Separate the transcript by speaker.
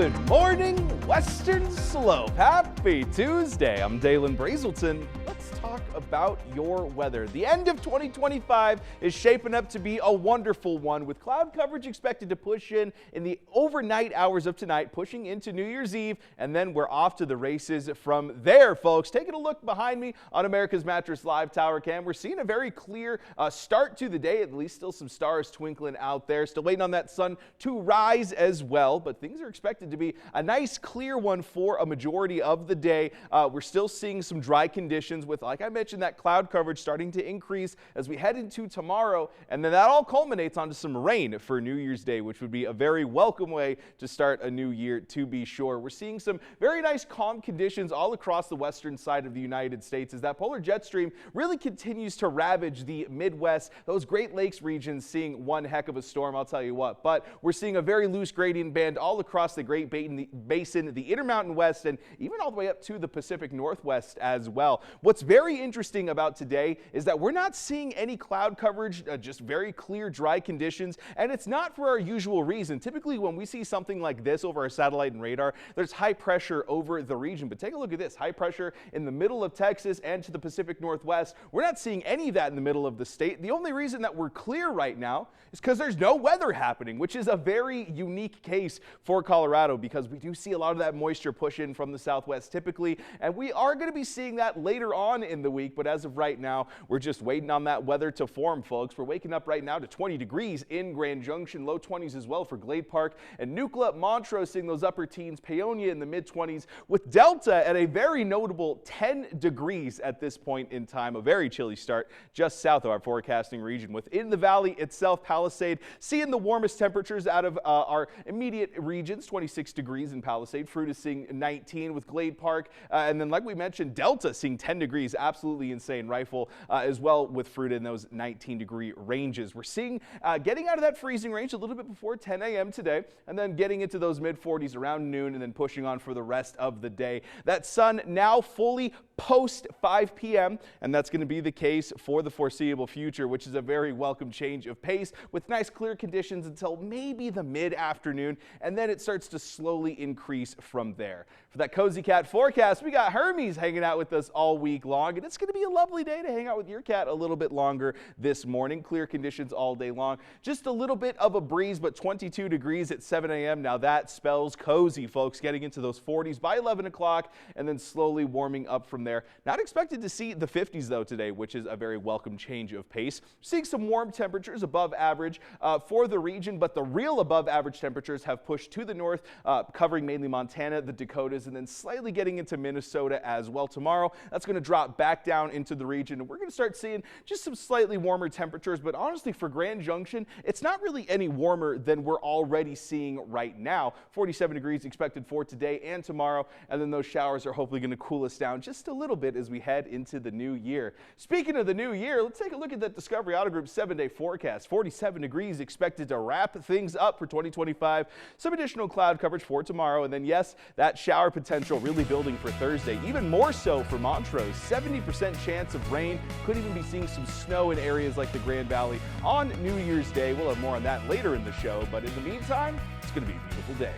Speaker 1: Good morning, Western Slope. Happy Tuesday. I'm Dalen Brazelton. Let's talk about your weather. The end of 2025 is shaping up to be a wonderful one, with cloud coverage expected to push in the overnight hours of tonight, pushing into New Year's Eve, and then we're off to the races from there, folks. Taking a look behind me on America's Mattress Live Tower Cam, we're seeing a very clear start to the day, at least still some stars twinkling out there. Still waiting on that sun to rise as well, but things are expected to be a nice clear one for a majority of the day. We're still seeing some dry conditions with, like I mentioned, that cloud coverage starting to increase as we head into tomorrow, and then that all culminates onto some rain for New Year's Day, which would be a very welcome way to start a new year, to be sure. We're seeing some very nice calm conditions all across the western side of the United States as that polar jet stream really continues to ravage the Midwest. Those Great Lakes regions seeing one heck of a storm, I'll tell you what. But we're seeing a very loose gradient band all across the Great Basin, the Intermountain West, and even all the way up to the Pacific Northwest as well. What's very interesting about today is that we're not seeing any cloud coverage, just very clear, dry conditions, and it's not for our usual reason. Typically, when we see something like this over our satellite and radar, there's high pressure over the region. But take a look at this, high pressure in the middle of Texas and to the Pacific Northwest. We're not seeing any of that in the middle of the state. The only reason that we're clear right now is because there's no weather happening, which is a very unique case for Colorado, because we do see a lot of that moisture push in from the southwest typically, and we are going to be seeing that later on in the week. But as of right now, we're just waiting on that weather to form, folks. We're waking up right now to 20 degrees in Grand Junction, low 20s as well for Glade Park and Nucla. Montrose seeing those upper teens, Paonia in the mid 20s, with Delta at a very notable 10 degrees at this point in time. A very chilly start just south of our forecasting region. Within the valley itself, Palisade seeing the warmest temperatures out of our immediate regions, 26 degrees in Palisade. Fruit is seeing 19 with Glade Park, and then like we mentioned, Delta seeing 10 degrees, absolutely insane. Rifle as well with Fruit in those 19 degree ranges. We're seeing getting out of that freezing range a little bit before 10 a.m. today, and then getting into those mid 40s around noon, and then pushing on for the rest of the day. That sun now fully post 5 p.m., and that's going to be the case for the foreseeable future, which is a very welcome change of pace with nice clear conditions until maybe the mid-afternoon, and then it starts to slowly increase from there. For that Cozy Cat forecast, we got Hermes hanging out with us all week long, and it's going to be a lovely day to hang out with your cat a little bit longer this morning. Clear conditions all day long. Just a little bit of a breeze, but 22 degrees at 7 a.m. Now that spells cozy, folks, getting into those 40s by 11 o'clock, and then slowly warming up from there. Not expected to see the 50s, though, today, which is a very welcome change of pace. Seeing some warm temperatures above average for the region, but the real above average temperatures have pushed to the north, covering mainly Montana, the Dakotas, and then slightly getting into Minnesota as well. Tomorrow, that's going to drop back down into the region, and we're going to start seeing just some slightly warmer temperatures. But honestly, for Grand Junction, it's not really any warmer than we're already seeing right now. 47 degrees expected for today and tomorrow, and then those showers are hopefully going to cool us down just a little bit as we head into the new year. Speaking of the new year, let's take a look at that Discovery Auto Group 7-day forecast. 47 degrees expected to wrap things up for 2025. Some additional cloud coverage for tomorrow, and then yes, that shower potential really building for Thursday. Even more so for Montrose. 70% chance of rain. Could even be seeing some snow in areas like the Grand Valley on New Year's Day. We'll have more on that later in the show, but in the meantime, it's going to be a beautiful day.